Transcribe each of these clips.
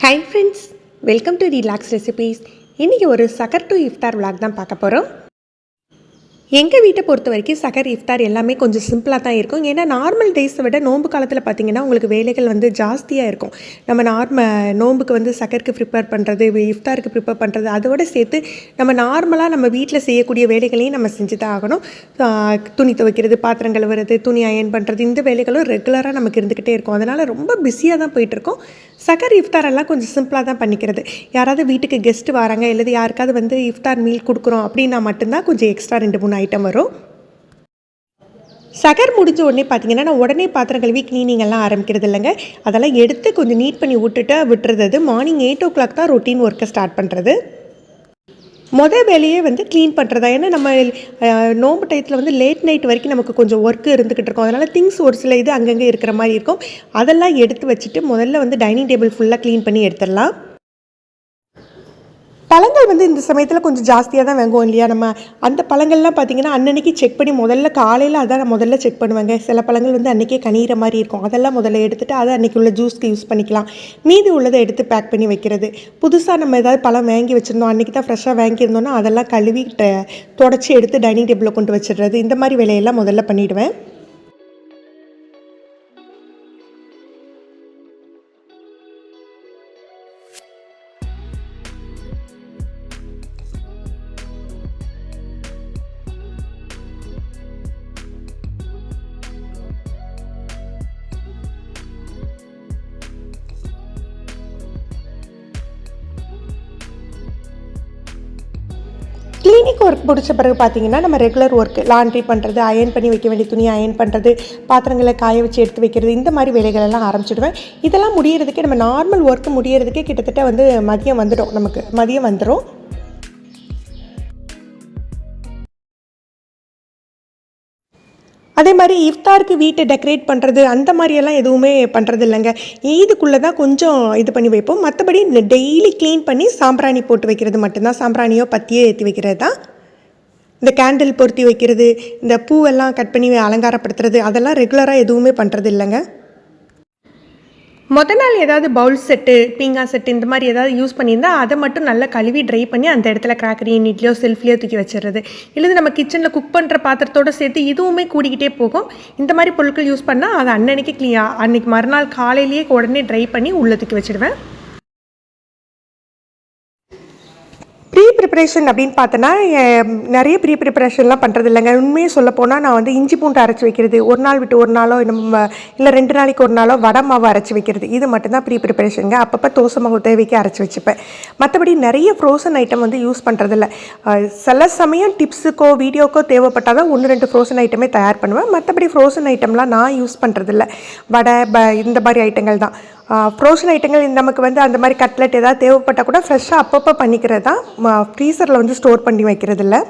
Hi friends, welcome to relax recipes. இன்றைக்கி ஒரு சகர் டு இஃப்தார் விளாக் தான் பார்க்க போகிறோம். எங்கள் வீட்டை பொறுத்த வரைக்கும் சகர் இஃப்தார் எல்லாமே கொஞ்சம் சிம்பிளாக தான் இருக்கும். ஏன்னா நார்மல் டேஸை விட நோன்பு காலத்தில் பார்த்திங்கன்னா உங்களுக்கு வேலைகள் வந்து ஜாஸ்தியாக இருக்கும். நம்ம நோன்புக்கு வந்து சகருக்கு ப்ரிப்பேர் பண்ணுறது, இஃப்தாருக்கு ப்ரிப்பேர் பண்ணுறது, அதோடு சேர்த்து நம்ம நார்மலாக நம்ம வீட்டில் செய்யக்கூடிய வேலைகளையும் நம்ம செஞ்சு தான் ஆகணும். துணி துவைக்கிறது, பாத்திரம் கழுவுறது, துணி அயன் பண்ணுறது, இந்த வேலைகளும் ரெகுலராக நமக்கு இருந்துக்கிட்டே இருக்கும். அதனால் ரொம்ப பிஸியாக தான் போயிட்டுருக்கோம். சகர் இஃப்தாரெல்லாம் கொஞ்சம் சிம்பிளாக தான் பண்ணிக்கிறது. யாராவது வீட்டுக்கு கெஸ்ட்டு வராங்க, இல்லை யாருக்காவது வந்து இஃப்தார் மீல் கொடுக்குறோம் அப்படின்னா மட்டும்தான் கொஞ்சம் எக்ஸ்ட்ரா 2-3 ஐட்டம் வரும். சகர் முடிஞ்ச உடனே பார்த்தீங்கன்னா நான் உடனே பாத்திரம் கழுவி க்ளீனிங் எல்லாம் ஆரம்பிக்கிறது இல்லைங்க. அதெல்லாம் எடுத்து கொஞ்சம் நீட் பண்ணி விட்டுறது. மார்னிங் 8 o'clock தான் ரொட்டீன் ஒர்க்கை ஸ்டார்ட் பண்ணுறது. வேலையே வந்து க்ளீன் பண்ணுறதா. ஏன்னா நம்ம நோம்பு டயத்தில் வந்து லேட் நைட் வரைக்கும் நமக்கு கொஞ்சம் ஒர்க்கு இருந்துக்கிட்டு இருக்கோம். அதனால் திங்ஸ் ஒரு சில இது அங்கங்கே இருக்கிற மாதிரி இருக்கும். அதெல்லாம் எடுத்து வச்சுட்டு முதல்ல வந்து டைனிங் டேபிள் ஃபுல்லாக க்ளீன் பண்ணி எடுத்துடலாம். பழங்கள் வந்து இந்த சமயத்தில் கொஞ்சம் ஜாஸ்தியாக தான் வாங்குவோம் இல்லையா. நம்ம அந்த பழங்கள்லாம் பார்த்திங்கன்னா அன்னன்னைக்கு செக் பண்ணி காலையில் அதான் நான் முதல்ல செக் பண்ணுவேங்க. சில பழங்கள் வந்து அன்றைக்கே கனிகிற மாதிரி இருக்கும். அதெல்லாம் முதல்ல எடுத்துகிட்டு அதை அன்றைக்கி உள்ள ஜூஸ்க்கு யூஸ் பண்ணிக்கலாம். மீதி உள்ளதை எடுத்து பேக் பண்ணி வைக்கிறது. புதுசாக நம்ம ஏதாவது பழம் வாங்கி வச்சுருந்தோம், அன்றைக்கி தான் ஃப்ரெஷ்ஷாக வாங்கியிருந்தோன்னா அதெல்லாம் கழுவி தொடச்சி எடுத்து டைனிங் டேபிளில் கொண்டு வச்சிடுறது. இந்த மாதிரி வேலையெல்லாம் முதல்ல பண்ணிவிடுவேன். கிளினிக் ஒர்க் முடிச்ச பிறகு பார்த்திங்கன்னா நம்ம ரெகுலர் ஒர்க் லாண்ட்ரி பண்ணுறது, அயன் பண்ணி வைக்க வேண்டிய துணியை அயன் பண்ணுறது, பாத்திரங்களை காய வச்சு எடுத்து வைக்கிறது, இந்த மாதிரி வேலைகள் எல்லாம் ஆரம்பிச்சிடுவேன். இதெல்லாம் முடியறதுக்கே நம்ம நார்மல் ஒர்க்கு முடியறதுக்கே கிட்டத்தட்ட வந்து மதியம் வந்துடும். அதே மாதிரி இஃப்தாருக்கு வீட்டை டெக்கரேட் பண்ணுறது அந்த மாதிரியெல்லாம் எதுவுமே பண்ணுறது இல்லைங்க. ஈதுக்குள்ளே தான் கொஞ்சம் இது பண்ணி வைப்போம். மற்றபடி டெய்லி க்ளீன் பண்ணி சாம்பிராணி போட்டு வைக்கிறது மட்டும்தான். சாம்பிராணியோ பத்தியோ ஏற்றி வைக்கிறது தான். இந்த கேண்டில் பொருத்தி வைக்கிறது, இந்த பூவெல்லாம் கட் பண்ணி அலங்காரப்படுத்துறது, அதெல்லாம் ரெகுலராக எதுவுமே பண்ணுறது இல்லைங்க. நாள் ஏதாவது பவுல் செட்டு, பீங்கா செட்டு இந்த மாதிரி ஏதாவது யூஸ் பண்ணியிருந்தால் அதை மட்டும் நல்லா கழுவி ட்ரை பண்ணி அந்த இடத்துல கிராக்கரி நீட்லையோ செல்ஃப்லையோ தூக்கி வச்சிடுறது. இல்லை நம்ம கிச்சனில் குக் பண்ணுற பாத்திரத்தோடு சேர்த்து இதுவுமே கூடிக்கிட்டே போகும். இந்த மாதிரி பொருட்கள் யூஸ் பண்ணால் அதை அன்னைக்கு மறுநாள் காலையிலேயே உடனே ட்ரை பண்ணி உள்ளே தூக்கி வச்சுடுவேன். ப்ரிப்பரேஷன் அப்படின்னு பார்த்தோன்னா நிறைய ப்ரிப்பரேஷன்லாம் பண்ணுறது இல்லைங்க. உண்மையே சொல்ல போனால் நான் வந்து இஞ்சி பூண்டு அரைச்சி வைக்கிறது, ஒரு நாள் விட்டு ஒரு நாளோ இல்லை 2 நாளைக்கு ஒரு நாளோ வடை மாவு அரைச்சி வைக்கிறது, இது மட்டும்தான் ப்ரிப்பரேஷனுங்க. அப்பப்போ தோசை மாவு தேவைக்கு அரைச்சி வச்சுப்பேன். மற்றபடி நிறைய ஃப்ரோசன் ஐட்டம் வந்து யூஸ் பண்ணுறதில்ல. சில சமயம் டிப்ஸுக்கோ வீடியோக்கோ தேவைப்பட்டால் தான் 1-2 ஃப்ரோசன் ஐட்டமே தயார் பண்ணுவேன். மற்றபடி ஃப்ரோசன் ஐட்டம்லாம் நான் யூஸ் பண்ணுறதில்ல. வடை இந்த மாதிரி ஐட்டங்கள் தான். ஃப்ரோசன் ஐட்டங்கள் நமக்கு வந்து அந்த மாதிரி கட்லெட் ஏதாவது தேவைப்பட்டால் கூட ஃப்ரெஷ்ஷாக அப்பப்போ பண்ணிக்கிறது தான். ஃப்ரீசரில் வந்து ஸ்டோர் பண்ணி வைக்கிறது இல்லை.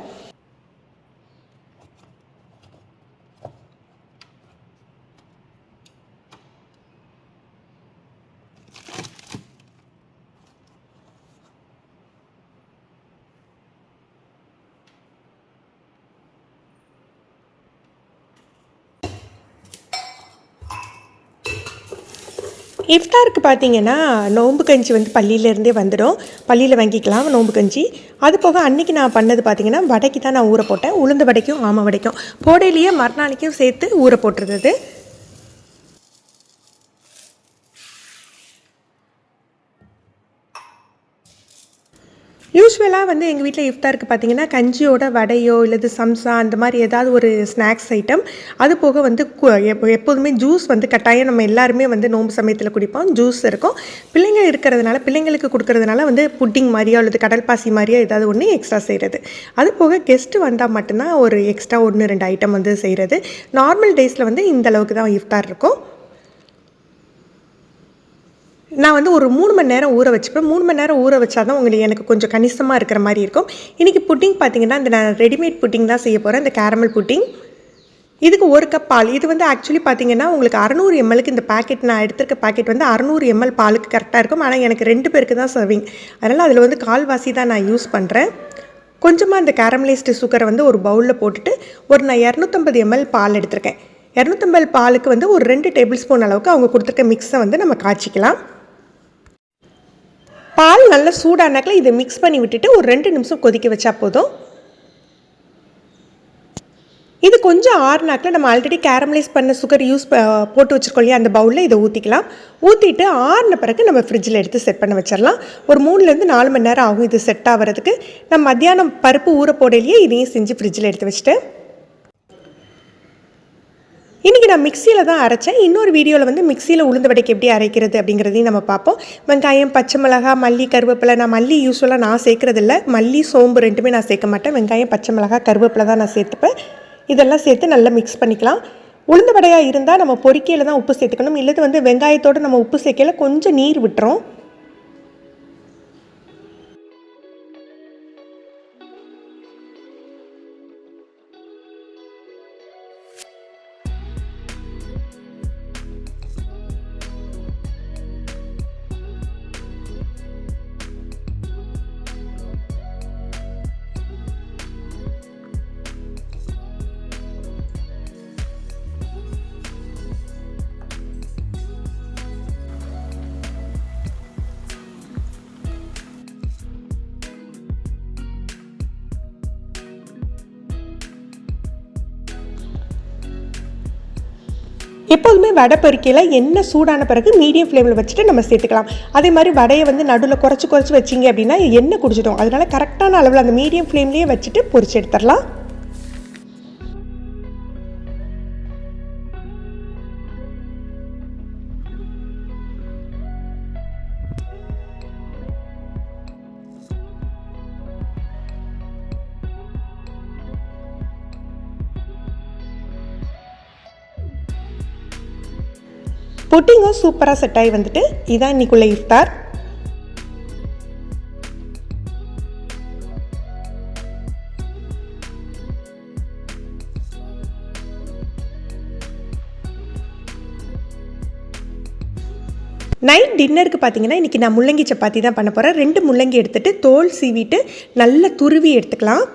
இஃப்தாருக்கு பார்த்தீங்கன்னா நோம்பு கஞ்சி வந்து பள்ளியிலேருந்தே வந்துடும். பள்ளியில் வாங்கிக்கலாம் நோம்பு கஞ்சி. அது போக அன்றைக்கி நான் பண்ணது பார்த்திங்கன்னா வடைக்கு தான் நான் ஊற போட்டேன். உளுந்து வடைக்கும் ஆமை வடைக்கும் போடையிலேயே மறுநாளைக்கும் சேர்த்து ஊற போட்டுருது. யூஸ்வலாக வந்து எங்கள் வீட்டில் இஃப்தாருக்கு பார்த்திங்கன்னா கஞ்சியோட வடையோ இல்லது சம்சா அந்த மாதிரி ஏதாவது ஒரு ஸ்நாக்ஸ் ஐட்டம். அது போக வந்து எப்போதுமே ஜூஸ் வந்து கட்டாயம் நம்ம எல்லாருமே வந்து நோம்பு சமயத்தில் குடிப்போம். ஜூஸ் இருக்கும். பிள்ளைங்க இருக்கிறதுனால பிள்ளைங்களுக்கு கொடுக்கறதுனால வந்து புட்டிங் மாதிரியோ அல்லது கடல் பாசி மாதிரியோ ஏதாவது ஒன்று எக்ஸ்ட்ரா செய்கிறது. அது போக கெஸ்ட்டு வந்தால் மட்டும்தான் ஒரு எக்ஸ்ட்ரா 1-2 ஐட்டம் வந்து செய்கிறது. நார்மல் டேஸில் வந்து இந்த அளவுக்கு தான் இஃப்தார் இருக்கும். நான் வந்து ஒரு 3 மணி நேரம் ஊற வச்சுப்பேன். 3 மணி நேரம் ஊற வச்சா தான் எனக்கு கொஞ்சம் கணிசமாக இருக்கிற மாதிரி இருக்கும். இன்றைக்கி புட்டிங் பார்த்திங்கன்னா நான் ரெடிமேட் புட்டிங் தான் செய்ய போகிறேன். இந்த கேரமல் புட்டிங். இதுக்கு 1 கப் பால். இது வந்து ஆக்சுவலி பார்த்திங்கன்னா உங்களுக்கு 600 mlக்கு இந்த பேக்கெட் நான் எடுத்திருக்க பேக்கெட் வந்து 600 ml பாலுக்கு கரெக்டாக இருக்கும். ஆனால் எனக்கு 2 பேருக்கு தான் சர்விங். அதனால் அதில் வந்து கால்வாசி தான் நான் யூஸ் பண்ணுறேன். கொஞ்சமாக இந்த கேரமலைஸ்டு சுகரை வந்து ஒரு பவுலில் போட்டுட்டு நான் 250 ml பால் எடுத்திருக்கேன். 250 பாலுக்கு வந்து ஒரு 2 டேபிள் ஸ்பூன் அளவுக்கு அவங்க கொடுத்துருக்க மிக்ஸை வந்து நம்ம காய்ச்சிக்கலாம். பால் நல்லா சூடானாக்கில் இதை மிக்ஸ் பண்ணி விட்டுட்டு ஒரு 2 நிமிஷம் கொதிக்க வச்சா போதும். இது கொஞ்சம் ஆறுனாக்கில் நம்ம ஆல்ரெடி கேரமலைஸ் பண்ண சுகர் போட்டு வச்சுருக்கோம் இல்லையா, அந்த பவுலில் இதை ஊற்றிக்கலாம். ஊற்றிட்டு ஆறின பிறகு நம்ம ஃப்ரிட்ஜில் எடுத்து செட் பண்ண வச்சிடலாம். ஒரு 3லேருந்து 4 மணி நேரம் ஆகும் இது செட் ஆகிறதுக்கு. நம்ம மத்தியானம் பருப்பு ஊற போடலையே இதையும் செஞ்சு ஃப்ரிட்ஜில் எடுத்து வச்சுட்டு இன்றைக்கி நான் மிக்சியில் தான் அரைச்சேன். இன்னொரு வீடியோவில் வந்து மிக்சியில் உளுந்து வடைக்கு எப்படி அரைக்கிறது அப்படிங்கிறதையும் நம்ம பார்ப்போம். வெங்காயம், பச்சை மிளகா, மல்லி, கருவேப்பிலை. நான் மல்லி யூஸ்வலாக நான் சேர்க்குறதில்ல. மல்லி, சோம்பு ரெண்டுமே நான் சேர்க்க மாட்டேன். வெங்காயம், பச்சை மிளகா, கருவேப்பிலை தான் நான் சேர்த்துப்பேன். இதெல்லாம் சேர்த்து நல்லா மிக்ஸ் பண்ணிக்கலாம். உளுந்து வடையாக இருந்தால் நம்ம பொரிக்கையில் தான் உப்பு சேர்த்துக்கணும். இல்லது வந்து வெங்காயத்தோடு நம்ம உப்பு சேர்க்கையில் கொஞ்சம் நீர் விட்டுரும். எப்போதுமே வடை பொரிக்கையில் எண்ணெய் சூடான பிறகு மீடியம் ஃப்ளேமில் வச்சுட்டு நம்ம சேர்த்துக்கலாம். அதே மாதிரி வடையை வந்து நடுவில் குறைச்சி வச்சிங்க அப்படின்னா எண்ணெய் குடிச்சிடும். அதனால் கரெக்டான அளவில் அந்த மீடியம் ஃப்ளேம்லேயே வச்சுட்டு பொரிச்சு எடுத்துடலாம். புட்டிங்கும் சூப்பராக செட் ஆகி வந்துட்டு இதான் இன்னைக்குள்ள இஃப்தார். நைட் டின்னருக்கு பார்த்தீங்கன்னா இன்றைக்கி நான் முள்ளங்கி சப்பாத்தி தான் பண்ண போகிறேன். 2 முள்ளங்கி எடுத்துகிட்டு தோல் சீவிட்டு நல்லா துருவி எடுத்துக்கலாம்.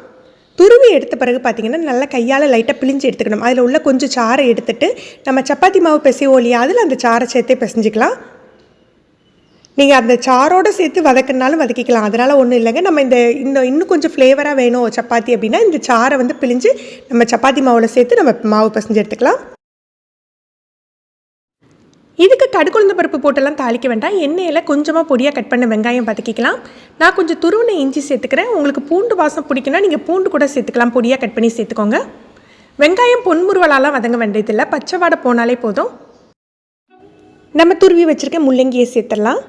துருவி எடுத்த பிறகு பார்த்திங்கன்னா நல்லா கையால் லைட்டாக பிழிஞ்சு எடுத்துக்கணும். அதில் உள்ள கொஞ்சம் சாறை எடுத்துகிட்டு நம்ம சப்பாத்தி மாவு பிசைவோம் இல்லையா, அதில் அந்த சாறை சேர்த்தே பிசைஞ்சிக்கலாம். நீங்கள் அந்த சாரோடு சேர்த்து வதக்கினாலும் வதக்கிக்கலாம், அதனால் ஒன்றும் இல்லைங்க. நம்ம இன்னும் கொஞ்சம் ஃப்ளேவராக வேணும் சப்பாத்தி அப்படின்னா இந்த சாறை வந்து பிழிஞ்சு நம்ம சப்பாத்தி மாவில் சேர்த்து நம்ம மாவு பிசைஞ்சு எடுத்துக்கலாம். இதுக்கு கடுகுளுந்த பருப்பு போட்டெல்லாம் தாளிக்க வேண்டாம். எண்ணெயில் கொஞ்சமாக பொடியாக கட் பண்ண வெங்காயம் வதக்கிக்கலாம். நான் கொஞ்சம் துருவின இஞ்சி சேர்த்துக்கிறேன். உங்களுக்கு பூண்டு வாசம் பிடிக்குன்னா நீங்கள் பூண்டு கூட சேர்த்துக்கலாம், பொடியாக கட் பண்ணி சேர்த்துக்கோங்க. வெங்காயம் பொன்முருவலாலாம் வதங்க வேண்டியதில்லை, பச்சை வாடை போனாலே போதும். நம்ம துருவி வச்சுருக்க முள்ளங்கியை சேர்த்துடலாம்.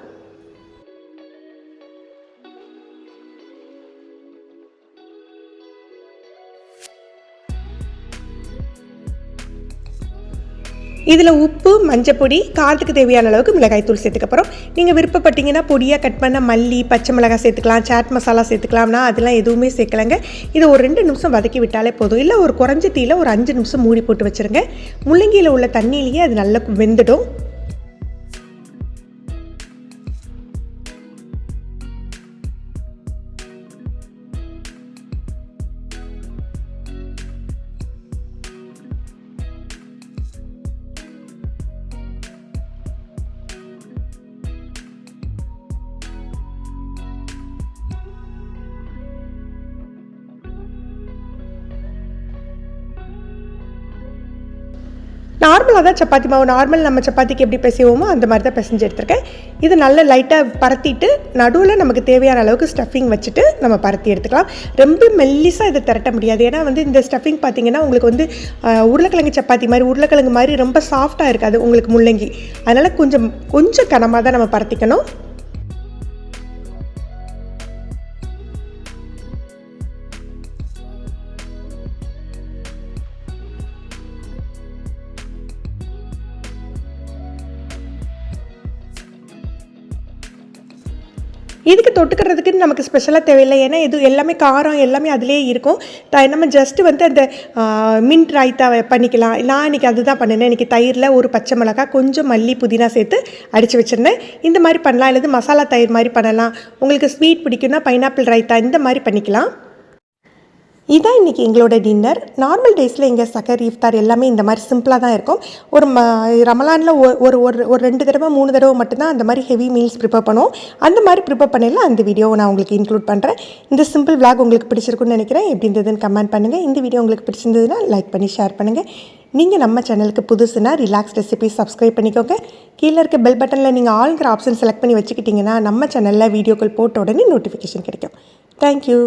இதில் உப்பு, மஞ்சப்பொடி, காரத்துக்கு தேவையான அளவுக்கு மிளகாய்த்தூள் சேர்த்துக்கப்புறம் நீங்கள் விருப்பப்பட்டீங்கன்னா பொடியாக கட் பண்ண மல்லி, பச்சை மிளகாய் சேர்த்துக்கலாம், சாட் மசாலா சேர்த்துக்கலாம்னா அதெல்லாம் எதுவுமே சேர்க்கலைங்க. இதை ஒரு 2 நிமிஷம் வதக்கி விட்டாலே போதும். இல்லை ஒரு குறைஞ்ச தீயில் ஒரு 5 நிமிஷம் மூடி போட்டு வச்சுருங்க. முள்ளங்கியில் உள்ள தண்ணியிலேயே அது நல்லா வெந்துடும். நார்மலாக தான் சப்பாத்தி மாவு, நம்ம சப்பாத்திக்கு எப்படி பிசைவோமோ அந்த மாதிரி தான் பிசைஞ்சு எடுத்துருக்கேன். இது நல்லா லைட்டாக பரத்திட்டு நடுவில் நமக்கு தேவையான அளவுக்கு ஸ்டஃபிங் வச்சுட்டு நம்ம பரத்தி எடுத்துக்கலாம். ரொம்ப மெல்லிஸாக இதை திரட்ட முடியாது. ஏன்னா வந்து இந்த ஸ்டஃபிங் பார்த்திங்கன்னா உங்களுக்கு வந்து உருளைக்கிழங்கு சப்பாத்தி மாதிரி, உருளைக்கிழங்கு மாதிரி ரொம்ப சாஃப்டாக இருக்காது உங்களுக்கு முள்ளங்கி. அதனால் கொஞ்சம் கனமாக தான் நம்ம பரத்திக்கணும். இதுக்கு தொட்டுக்கிறதுக்கு நமக்கு ஸ்பெஷலாக தேவையில்லை. ஏன்னா இது எல்லாமே காரம் எல்லாமே அதிலே இருக்கும். நம்ம ஜஸ்ட்டு வந்து அந்த மின்ட் ரைத்தா பண்ணிக்கலாம். நான் இன்றைக்கி அதுதான் பண்ணினேன். இன்றைக்கி தயிரில் ஒரு பச்சை மிளகாய், கொஞ்சம் மல்லி, புதினா சேர்த்து அடித்து வச்சுருந்தேன். இந்த மாதிரி பண்ணலாம். இல்லது மசாலா தயிர் மாதிரி பண்ணலாம். உங்களுக்கு ஸ்வீட் பிடிக்குன்னா பைனாப்பிள் ரைத்தா இந்த மாதிரி பண்ணிக்கலாம். இதான் இன்றைக்கி எங்களோட டின்னர். நார்மல் டேஸில் எங்கள் சகர் இஃப்தார் எல்லாமே இந்த மாதிரி சிம்பிளாக தான் இருக்கும். ஒரு ரமலானில் ஒரு ஒரு ஒரு 2 தடவை 3 தடவை மட்டும்தான் அந்த மாதிரி ஹெவி மீல்ஸ் ப்ரிப்பேர் பண்ணுவோம். அந்த மாதிரி ப்ரிப்பேர் பண்ணல அந்த வீடியோவை நான் உங்களுக்கு இன்க்ளூட் பண்ணுறேன். இந்த சிம்பிள் விளாக் உங்களுக்கு பிடிச்சிருக்குன்னு நினைக்கிறேன். எப்படி இருந்ததுன்னு கமெண்ட் பண்ணுங்கள். இந்த வீடியோ உங்களுக்கு பிடிச்சிருந்ததுன்னா லைக் பண்ணி ஷேர் பண்ணுங்கள். நீங்கள் நம்ம சேனலுக்கு புதுசுனா ரிலாக்ஸ் ரெசிபீஸ் சப்ஸ்கிரைப் பண்ணிக்கோங்க. கீழே இருக்க பெல் பட்டனில் நீங்கள் ஆல்ங்கிற ஆப்ஷன் செலக்ட் பண்ணி வச்சுக்கிட்டிங்கன்னா நம்ம சேனலில் வீடியோக்கள் போட்ட உடனே நோட்டிஃபிகேஷன் கிடைக்கும். தேங்க்யூ.